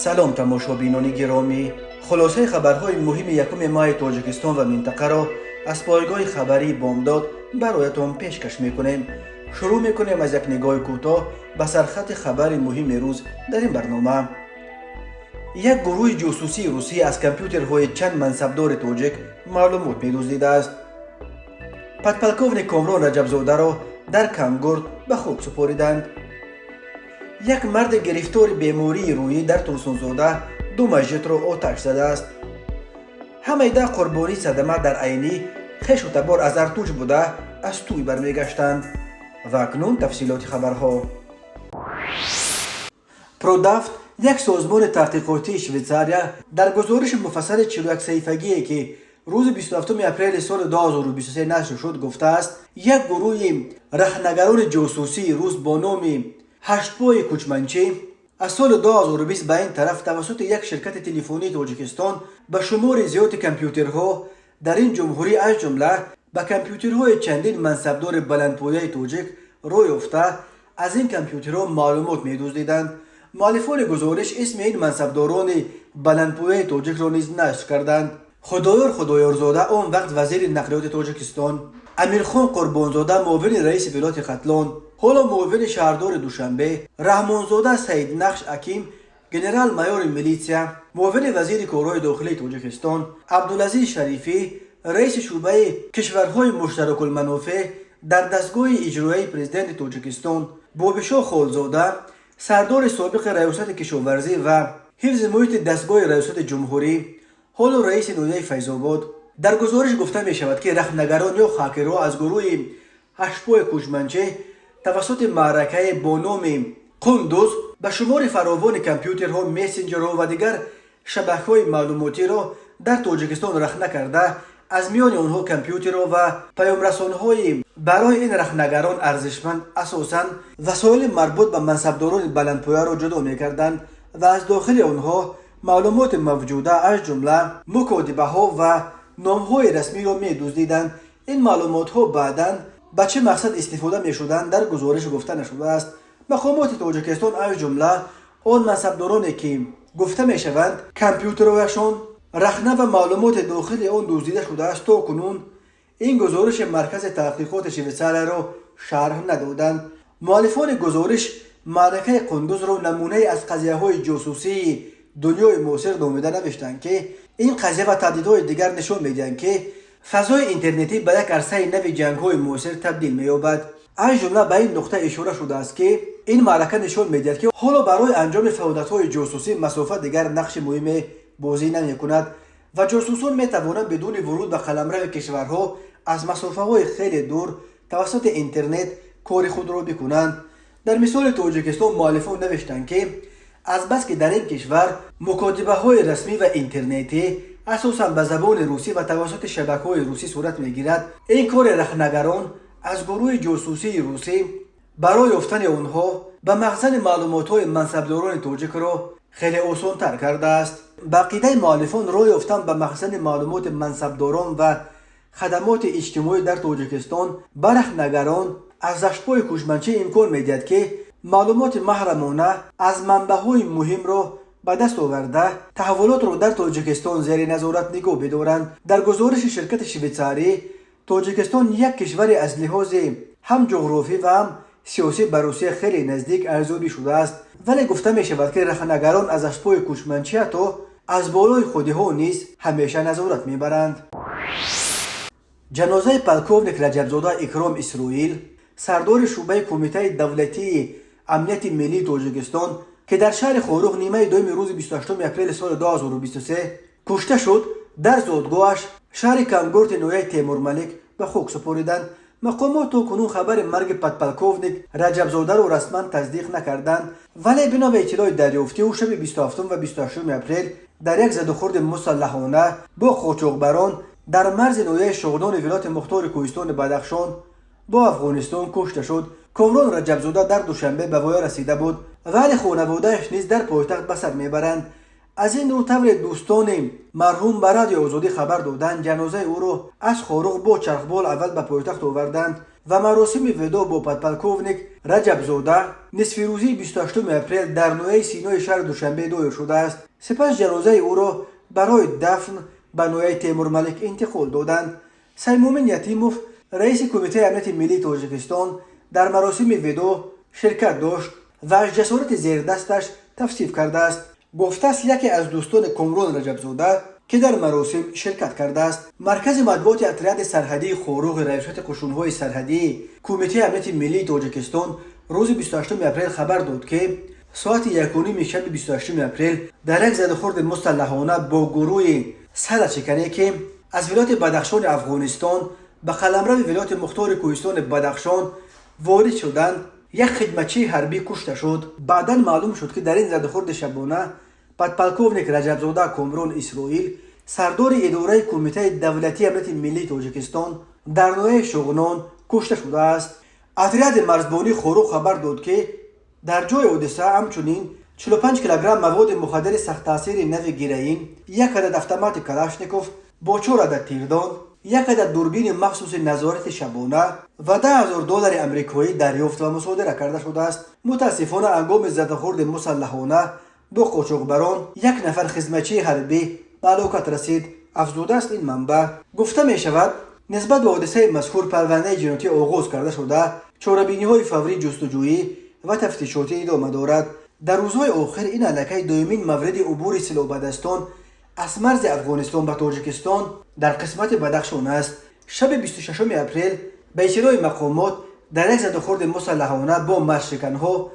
سلام تماشابینان گرامی، خلاصه خبرهای مهم یکم ماه تاجیکستان و منطقه را از پایگاه خبری بامداد برایتان پیشکش میکنیم. شروع میکنیم از یک نگاه کوتاه به سرخط خبر مهم روز در این برنامه. یک گروه جاسوسی روسی از کامپیوترهای چند منصبدار تاجیک معلومات می‌دزدیده است. پدپلکوونیک کامران رجبزاده را در کمگورد به خاک سپاریدند. یک مرد گرفتار بیماری روحی در ترسونزاده دو مسجد را آتش زده است. همه ده قربانی صدمه در عینی خویش و تبار از ارتوش بوده از توی برمیگشتند. و اکنون تفصیلات خبرها. پرودافت، یک سازمان تحقیقاتی شویتزاریا، در گزارش مفصل 41 صفحه‌ای که روز 27 اپریل سال 2023 نشر شد گفته است یک گروه رهنگران جاسوسی روس با نام هشتپای کوچمنچی از سال 2020 به این طرف توسط یک شرکت تلفنی تاجیکستان به شمار زیاد کامپیوترها در این جمهوری از جمله به کامپیوترهای چندین منصبدار بلندپایه تاجیک روی یافته از این کامپیوترها معلومات می‌دزدیدند. مؤلفان گزارش اسم این منصبداران بلندپایه تاجیک را نیز نشر کردند. خدایارزاده آن وقت وزیر نقلیات تاجیکستان، امیرخان قربانزاده معاون رئیس ولایت ختلان، حالا معاون شهردار دوشنبه، رحمانزاده سید نقش حکیم، گنرال مایور میلیتسیا، معاون وزیر کارهای داخلی تاجیکستان، عبدالعزیز شریفی، رئیس شعبه کشورهای مشترک المنافع در دستگاه اجرایی پرزیدنت تاجیکستان، بابشاه خالزاده، سردار سابق ریاست کشاورزی و حفظ محیط دستگاه ریاست جمهوری، حالا رئیس ناحیه فیض‌آباد. در گزارش گفته می شود که رهنگران یا هکرها از گروه هشتپای کوچمنچه توسط معرکه با نام قندوز به شمار فراوان کامپیوترها، مسنجرها و دیگر شبکه‌های معلوماتی را در تاجیکستان رخنه کرده از میان آنها کامپیوترها و پیام‌رسان‌های برای این رهنگران ارزشمند اساساً وسایل مربوط به منصبداران بلندپایه را جدا می‌کردند و از داخل آنها معلومات موجوده از جمله مکاتبه‌ها و نام‌های رسمی را می‌دزدیدند. این معلومات‌ها بعداً به چه مقصد استفاده می‌شدند در گزارش گفته نشده است. مقامات تاجیکستان از جمله آن منصبدارانی که گفته می‌شوند کامپیوترهایشان رخنه و معلومات داخل آن دزدیده شده است تا کنون این گزارش مرکز تحقیقات شویتزاریا را شرح ندادند. مؤلفان گزارش معرکه قندوز را نمونه از قضیه‌های جاسوسی دنیای معاصر نامیده نوشتند که این قضیه و تهدیدهای دیگر نشان می‌دهند که فضای اینترنتی به یک عرصه نو جنگ‌های معاصر تبدیل می‌یابد. از جمله به این نقطه اشاره شده است که این معرکه نشان می‌دهد که حالا برای انجام فعالیت‌های جاسوسی مسافت دیگر نقش مهمی بازی نمی‌کند و جاسوسان می‌توانند بدون ورود به قلمرو کشورها از مسافه‌های خیلی دور توسط اینترنت کار خود را بکنند. در مثال تاجیکستان مؤلفان نوشتند که از بس که در این کشور مکاتبه‌های رسمی و اینترنتی اساساً به زبان روسی و توسط شبکه‌های روسی صورت می‌گیرد، این کار رهنگران از گروه جاسوسی روسی برای یافتن آنها به مخزن معلومات‌های منصبداران تاجیک را خیلی آسان‌تر کرده است. به عقیده مؤلفان راه یافتن به مخزن معلومات منصبداران و خدمات اجتماعی در تاجیکستان به رهنگران از هشتپای کوچمنچه امکان می‌دهد که معلومات محرمانه از منبع‌های مهم را به دست آورده تحولات را در تاجیکستان زیر نظارت نگاه بدارند. در گزارش شرکت شویتزاری، تاجیکستان یک کشور از لحاظ هم جغرافی و هم سیاسی به روسیه خیلی نزدیک ارزیابی شده است، ولی گفته می شود که رهنگران از هشتپای کوچمنچه تا از بالای خودها نیز همیشه نظارت میبرند. جنازه پلکوونیک رجبزاده اکرام اسرائیل، سردار شعبه کمیته دولتی امنیت ملی تاجیکستان که در شهر خاروخ نیمه دوم روز 28 اپریل سال 2023 کشته شد، در زادگاهش شهر کمگورد ناحیه تیمورملک به خاک سپاریدند. مقامات تا کنون خبر مرگ پدپلکوونیک رجبزاده را رسما تصدیق نکردند، ولی بنا به اطلاع دریافتی او شب 27 و 28 اپریل در یک زدوخورد مسلحانه با قاچاقبران در مرز ناحیه شغنان ولایت مختار کوهستان بدخشان با افغانستان کشته شد. کامران رجبزاده در دوشنبه به وای رسیده بود، ولی خانواده‌اش نیز در پایتخت به سر میبرند. از این رو طور دوستان مرحوم به رادیو آزادی خبر دادند جنازه او را از خاروخ با چرخبال اول به پایتخت آوردند و مراسم وداع با پادپالکوونیک رجب زوده نصف روزی 28 اپریل در نوحه سینای شهر دوشنبه دایر شده است. سپس جنازه او را برای دفن به نوحه تیمور ملک انتقال دادند. سیمومین یتیموف رئیس کمیته امنیت ملی تاجیکستان در مراسم وداع شرکت داشت و از جسارت زیردستش توصیف کرده است. گفته است یکی از دوستان کامران رجب زوده که در مراسم شرکت کرده است. مرکز مطبوعات اتریاد سرحدی خوروغ ریاست قشون‌های سرحدی کمیته امنیت ملی تاجیکستان روز 28 اپریل خبر داد که ساعت 1:30 شب 28 اپریل در یک زده‌خورد مسلحانه با گروه صدرشکنی که از ولایت بدخشان افغانستان به قلمرو ولایت مختار کوهستان بدخشان وارد شدند، یک خدمتچی حربی کشته شد. بعداً معلوم شد که در این زده‌خورد شبانه پادپالکوونیک رجب زوده کامران اسرائیل سردار اداره کمیته دولتی امنیت ملی تاجیکستان در نوحه شغنان کشته شده است. اتریاد مرزبانی خوروغ خبر داد که در جای حادثه همچنین 45 کیلوگرم مواد مخدر سخت تاثیر نو گیرین، یک عدد اتومات کلاشنیکوف با 4 عدد تیردان، یک عدد دوربین مخصوص نظارت شبانه و $10,000 امریکایی دریافت و مصادره کرده شده است. متاسفانه هنگام زده‌خورد مسلحانه دو قاچاقبران، یک نفر خدمتچی حربی به هلاکت رسید. افزوده است این منبع. گفته می شود نسبت به حادثه مذکور پرونده جنایتی آغاز کرده شده، چاره‌بینی‌های فوری جستجویی و تفتیشاتی ادامه دارد. در روزهای آخر این علاقه دومین مورد عبور سلاح بدستان از مرز افغانستان به تاجیکستان در قسمت بدخشان است. شب 26 اپریل به اطلاع مقامات در یک زده‌خورد مسلحانه با مرشکن‌ها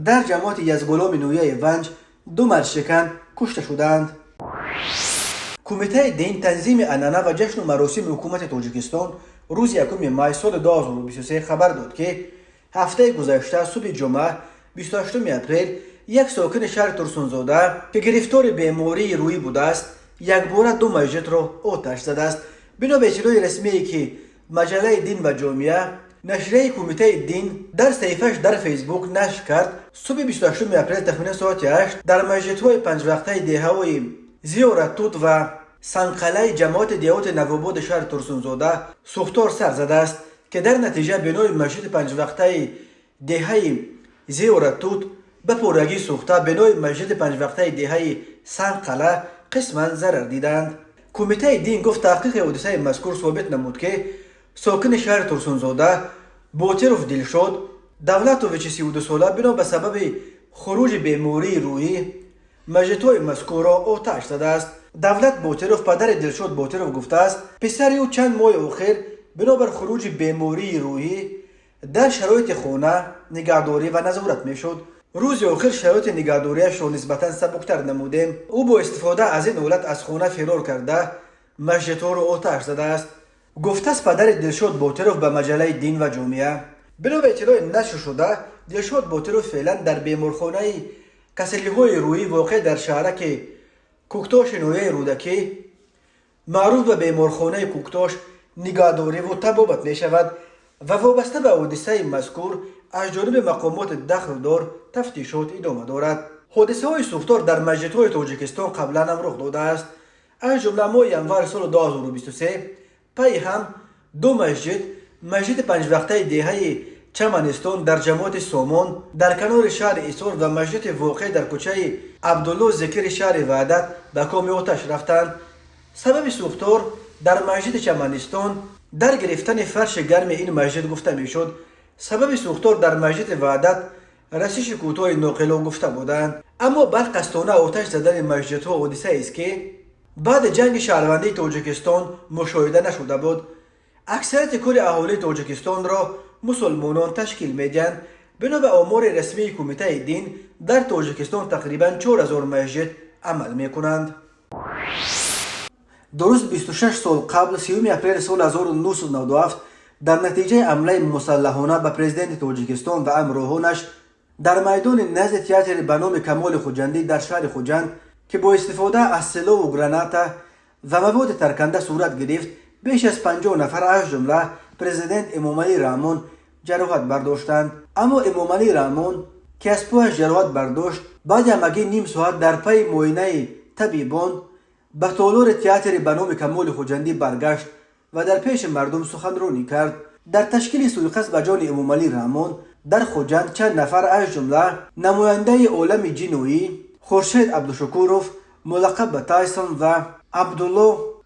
در جماعت یزغلام نویه ونج 2 مرشکن کشته شدند. کمیته دین تنظیم عنعنه و جشن و مراسم حکومت تاجیکستان روز 1 مای سال 2023 خبر داد که هفته گذشته صبح جمعه 28 اپریل یک ساکن شهر ترسونزاده که گرفتار بیماری روحی بوده است یک بار 2 مسجد را آتش زده است. بنا به اطلاع رسمی که مجله دین و جامعه نشریه کمیته دین در صفحه‌اش در فیسبوک نشر کرد، صبح 28 اپریل تخمین ساعت 8 در مسجدهای 5 وقته دهه‌های زیارتوت و سنقله جماعت دیوت نواباد شهر ترسونزاده سوختار سر زده است که در نتیجه بنای مسجد 5 وقته دهه زیارتوت به پرگی سوخته، بنای مسجد 5 وقته دهه سنقله قسما ضرر دیدند. کمیته دین گفت تحقیق حادثه مذکور ثابت نمود که ساکن شهر ترسونزاده بوتروف دلشاد دولتوویچ 32 ساله بنا به سبب خروج بیماری روحی مسجدهای مذکور را آتش زده است. دولت بوتروف پدر دلشاد بوتروف گفته است پسر او چند ماه آخر بنابر خروج بیماری روحی در شرایط خانه نگهداری و نظارت میشد. روز آخر شرایط نگهداریش را نسبتا سبکتر نمودیم. او با استفاده از این حالت از خانه فرار کرده مسجدها را آتش زده است. گفته است پدر دلشاد بوتروف به مجله دین و جامعه. بنا به اطلاع نشر شده دلشاد بوتروف فعلا در بیمارخانه کسلی‌های روحی واقع در شهرک کوکتاش نوحه رودکی معروف به بیمارخانه کوکتاش نگهداری و طبابت می شود و وابسته به حادثه مذکور از جانب مقامات دخلدار تفتیشات ادامه دارد. حادثه های سوختار در مسجدهای تاجیکستان قبلا هم رخ داده است. از جمله ماه ینور سال 2023 پی هم 2 مسجد 5 وقته دهه چمنستان در جماعت سامان در کنار شهر ایسور و مسجد واقع در کوچه عبدالله ذکر شهر وحدت به کام آتش رفتند. سبب سوختار در مسجد چمنستان در گرفتن فرش گرم این مسجد گفته میشد. سبب سوختار در مسجد وحدت رسش کوتاه ناقلا گفته بودند. اما برقصدانه آتش زدن مسجدها حادثه است که بعد جنگ شهروندی تاجیکستان مشاهده نشده بود. اکثریت کل اهالی تاجیکستان را مسلمانان تشکیل میدهند. بنا به آمار رسمی کمیته دین در تاجیکستان تقریبا 4000 مسجد عمل میکنند. درست 26 سال قبل 30 اپریل سال 1997 در نتیجه حمله مسلحانه به پرزیدنت تاجیکستان و همراهانش در میدان نزد تئاتر به نام کمال خوجندی در شهر خوجند که با استفاده از سلاح و گرانات و مواد ترکنده صورت گرفت، بیش از 50 نفر از جمله پرزیدنت امامعلی رحمان جراحت برداشتند. اما امامعلی رحمان که از پایش جراحت برداشت بعد همگی نیم ساعت در پی معاینه طبیبان به تالار تئاتر به نام کمال خوجندی برگشت و در پیش مردم سخنرانی کرد. در تشکیل سویقست به جان امامعلی رحمان در خوجند چند نفر از جمله نماینده عالم جنوبی خورشید عبدالشکورов ملقب به تایسون و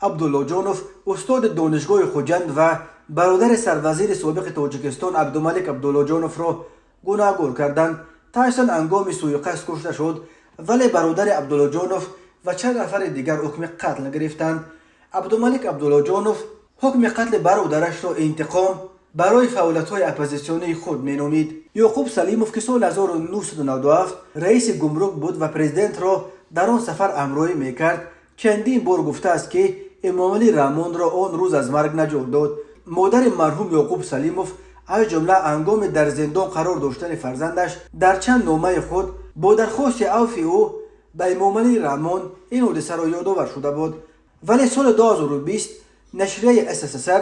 عبدالله جانوف استاد دانشگاه خوجند و برادر سروزیر سابق تاجیکستان عبدالملک عبدالله جانوف را گناهگار کردند. تایسون هنگام سویقست کشته شد، ولی برادر عبدالله جانوف و چند نفر دیگر حکم قتل گرفتند. عبدالملک عبدالله جانوف حکم قتل برادرش را انتقام برای فعالیت‌های اپوزیسیونی خود مینامید. یعقوب سلیموف که سال 1997 رئیس گمرک بود و پرزیدنت را در آن سفر همراهی میکرد، چندین بار گفته است که امامعلی رحمان را آن روز از مرگ نجات داد. مادر مرحوم یعقوب سلیموف از جمله هنگام در زندان قرار داشتن فرزندش در چند نامه خود با درخواست عفو او به امامعلی رحمان این حادثه را یادآور شده بود. ولی سال 2020 نشریه SSSR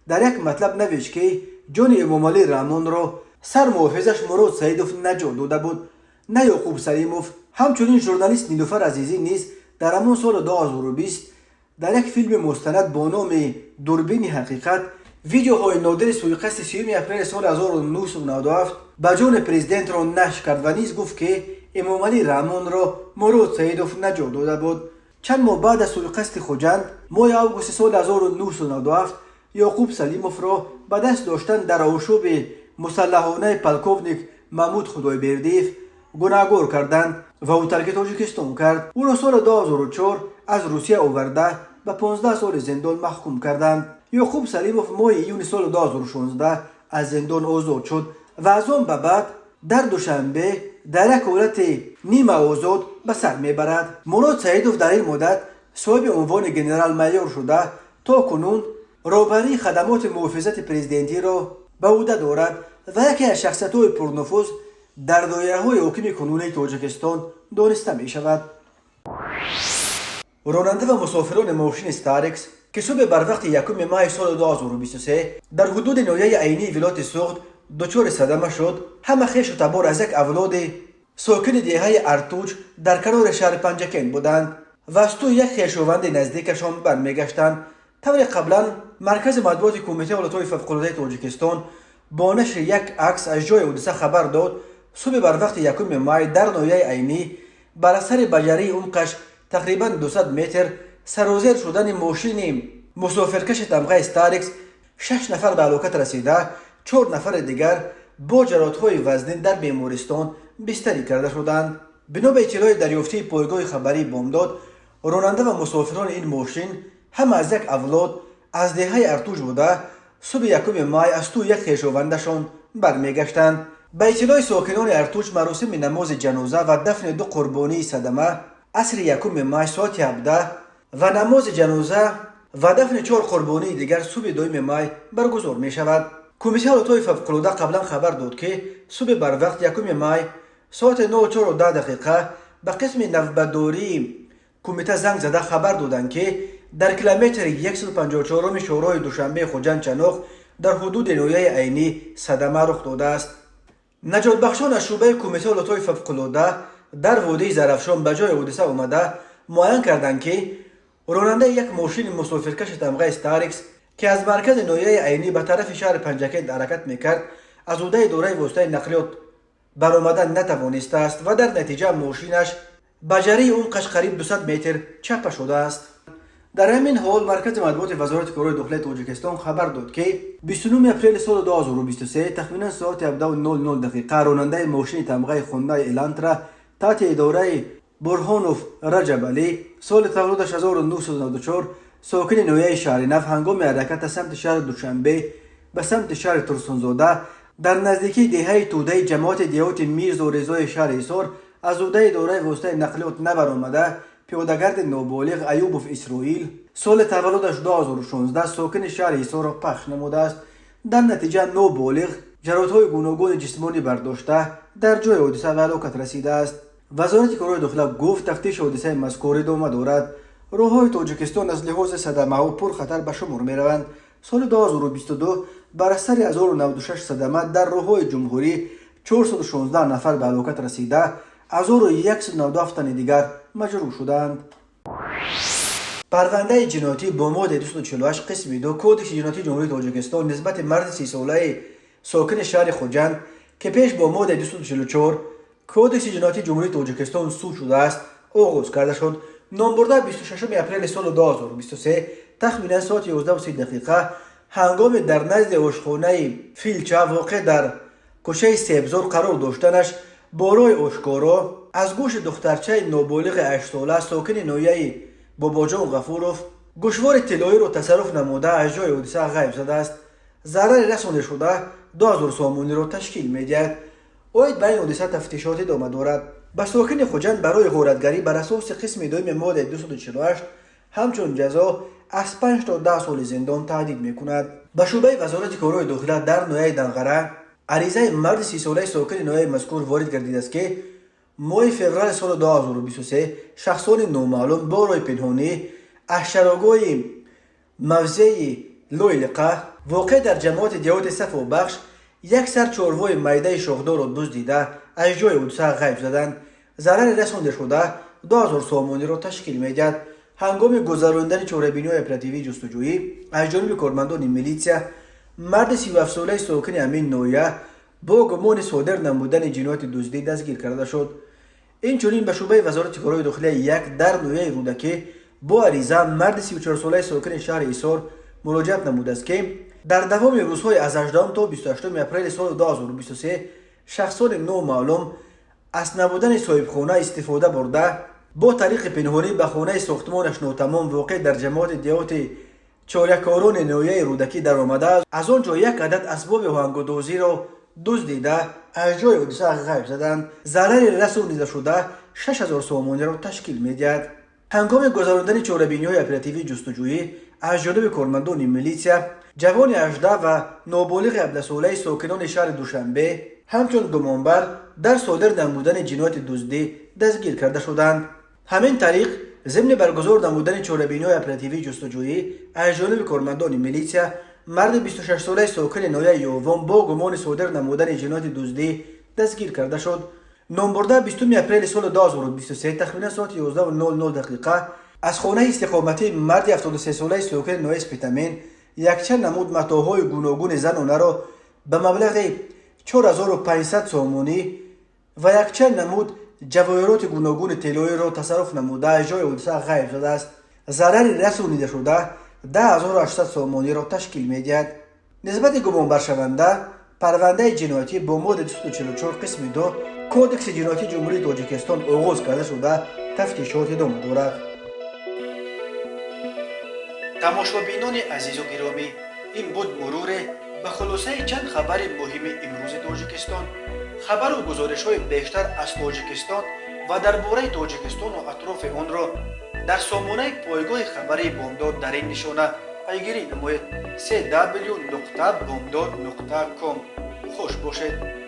در یک مطلب نوشت که جان امامعلی رحمان را سرمحافظش مراد سعیدوف نجات داده بود، نه یعقوب سلیموف. همچنین ژورنالیست نیلوفر عزیزی نیز در همان سال 2020 در یک فیلم مستند با نام دوربین حقیقت ویدیوهای نادر سویقست 30 اپریل سال 1997 به جان پرزیدنت را نشر کرد و نیز گفت که امامعلی رحمان را مراد سعیدوف نجات داده بود. چند ماه بعد از سویقست خوجند ماه اوگوست سال 1997 یعقوب سلیموف را به دست داشتن در آشوب مسلحانه پلکوونیک محمود خدایبردیف گناهگار کردند و او ترک تاجیکستان کرد. او را سال 2004 از روسیه آورده به 15 سال زندان محکوم کردند. یعقوب سلیموف ماه ایون سال 2016 از زندان آزاد شد و از آن به بعد در دوشنبه در یک حالت نیمه آزاد به سر میبرد. مراد سعیدوف در این مدت صاحب عنوان گنرال مایور شده تا کنون رهبری خدمات محافظت پرزیدنتی را به عهده دارد و یکی از شخصیت‌های پرنفوذ در دایره‌های حاکم کنونی تاجیکستان دانسته می شود. راننده و مسافران ماشین استارکس که صبح بر وقت یکم ماه سال 2023 در حدود ناحیه عینی ولایت سوخت دچار صدمه شد. همه خویش و تبار از یک اولاد ساکن دهه ارتوج در کنار شهر پنجکن بودند و از تو یک خویشاوند نزدیکشان برمیگشتند. طور قبلا مرکز مطبوعات کمیته حالتهای فوق‌العاده تاجیکستان با نشر یک عکس از جای حادثه خبر داد. صبح بر وقت یکم ماه در ناحیه عینی بر اثر بجری عمقش تقریبا 200 متر سرازیر شدن ماشین مسافرکش تمغه استارکس 6 نفر به هلاکت رسیده، 4 نفر دیگر با جراحت‌های وزنی در بیمارستان بستری کرده شدند. بنا به اطلاع دریافتی پایگاه خبری بامداد، راننده و مسافران این ماشین هم از یک اولاد از دهه ارتوج بوده صبح یکم ماه از تو یک خویشاوندشان برمیگشتند. به اطلاع ساکنان ارتوج مراسم نماز جنازه و دفن دو قربانی صدمه عصر یکم ماه ساعت 17 و نماز جنازه و دفن 4 قربانی دیگر صبح 2 ماه برگزار می شود. کمیته حالتهای فوق‌العاده قبلا خبر داد که صبح بر وقت یکم ماه ساعت 9:10 به قسم نوبتداری کمیته زنگ زده خبر دادند که در کیلومتر 154 شورای دوشنبه خوجند چناق در حدود ناحیه عینی صدمه رخ داده است. نجات بخشان از شعبه کمیته حالتهای فوق‌العاده در وادی زرافشان به جای حادثه آمده معاین کردند که راننده یک ماشین مسافرکش تمغه استارکس که از مرکز ناحیه عینی به طرف شهر پنجکن حرکت میکرد از عهده دوره واسطه نقلیات برآمدن نتوانسته است و در نتیجه ماشینش بجری عمقش قریب 200 متر چپ شده است. در همین حال مرکز مطبوعات وزارت کارهای داخلی تاجیکستان خبر داد که 29 اپریل سال 2023 تقریبا ساعت 17:00 راننده ماشین تمغه خوندای الانترا تحت اداره برهانوف رجب علی سال تولدش 1994 ساکن ناحیه شهر نف هنگام حرکت سمت شهر دوشنبه به سمت شهر ترسونزاده در نزدیکی دهه توده جماعت دیهات میرزا رضای شهر ایسار از عهده اداره واسطه نقلیات نبرآمده پیادهگرد نابالغ ایوبوف اسرائیل سال تولدش 2016 ساکن شهر ایسار را پخش نموده است. در نتیجه نابالغ جراحت‌های گوناگون جسمانی برداشته در جای حادثه به هلاکت رسیده است. وزارت کارهای داخلی گفت تفتیش حادثه مذکور ادامه دارد. راه‌های تاجیکستان از لحاظ صدمه و پرخطر به شمار می‌روند. سال 2022 بر اثر 1096 صدمه در راه‌های جمهوری 416 نفر به هلاکت رسیده، 1197 تن دیگر مجروح شدند. پرونده جنایتی با ماده 248 قسم 2 کودکس جنایتی جمهوری تاجیکستان نسبت مرد 30 ساله ساکن شهر خوجند که پیش با ماده 244 کودکس جنایتی جمهوری تاجیکستان صادر شده است آغاز کرده شد. نامبرده 26 اپریل سال 2023 تخمینا ساعت 11:30 هنگام در نزد آشخانه فیلچه واقع در کوچه سیبزار قرار داشتنش برای آشکارا از گوش دخترچه نابالغ 8 ساله ساکن ناحیه باباجان غفوروف گوشوار طلایی را تصرف نموده از جای حادثه غیب شده است. ضرر رسانده شده 2000 سامانی را تشکیل می‌دهد. اوید به این حادثه تفتیشات ادامه دارد. به ساکن خوجند برای غارتگری بر اساس قسم دوم ماده 248 همچون جزا از 5 تا 10 سال زندان تهدید می‌کند. به شعبه وزارت کارهای داخله در ناحیه دنقره عریضه مرد 30 ساله ساکن ناحیه مذکور وارد گردیده است که ماه فوریه سال 2023 شخصان نامعلوم با راه پنهانی از شراگاه موضع لویلقه واقع در جماعت دیهات صفا بخش یک سر چهاروای میده شاخدار را دزدیده از جای حادثه غیب زدند. ضرر رسانده شده 2000 سامانی را تشکیل می‌دهد. هنگام گذراندن چهاربینی‌های اپراتیوی جستجویی از جانب کارمندان میلیسیا مرد 37 ساله ساکن همین ناحیه با گمان صادر نمودن جنایت دزدی دستگیر کرده شد. اینچنین به شعبه وزارت کارهای داخله یک در ناحیه رودکی با عریضه مرد 34 ساله ساکن شهر ایسار مراجعت نموده است که در دوام روزهای از 18 تا 28 اپریل سال 2023 شخصان نامعلوم از نبودن صاحب خانه استفاده برده با طریق پنهانی به خانه ساختمانش ناتمام واقع در جماعت دیهات چاریکاران ناحیه رودکی در آمده از آنجا یک عدد اسباب آهنگردازی را دزدیده از جای حادثه غیب زدند. ضرر رسانیده شده 6000 سامانی را تشکیل می‌دهد. هنگام گذراندن چهاربینی‌های اپراتیوی جستجویی از جانب کارمندان میلیسیا جوان 18 و نابالغ 17 ساله ساکنان شهر دوشنبه همچون گمانبر در صادر نمودن جنایت دزدی دستگیر کرده شدند. همین طریق ضمن برگزار نمودن چهاربینی‌های اپراتیوی جستجویی از جانب کارمندان میلیسیا مرد 26 ساله ساکن ناحیه یووان با گمان صادر نمودن جنایت دزدی دستگیر کرده شد. نامبرده 20 اپریل سال 2023 تخمینا ساعت 11:00 از خانه استقامتی مرد 73 ساله ساکن ناحیه اسپیتامین یک چند نمود متاعهای گوناگون زنانه را به مبلغ 4500 سامانی و یک چند نمود جواهرات گوناگون طلایی را تصرف نموده از جای حادثه غیب شده است. ضرر رسانیده شده 10800 سامانی را تشکیل می‌دهد. نسبت گمانبر شونده پرونده جنایتی با ماده 244 قسم 2 کودکس جنایتی جمهوری تاجیکستان آغاز کرده شده تفتیشات ادامه دارد. تماشابینان عزیز و گرامی، این بود مرور به خلاصه چند خبر مهم امروز تاجیکستان. خبر و گزارش‌های بیشتر از تاجیکستان و درباره تاجیکستان و اطراف آن را در سامانه پایگاه خبری بامداد در این نشانه پیگیری نمایید: www.bomdad.com. خوش باشید.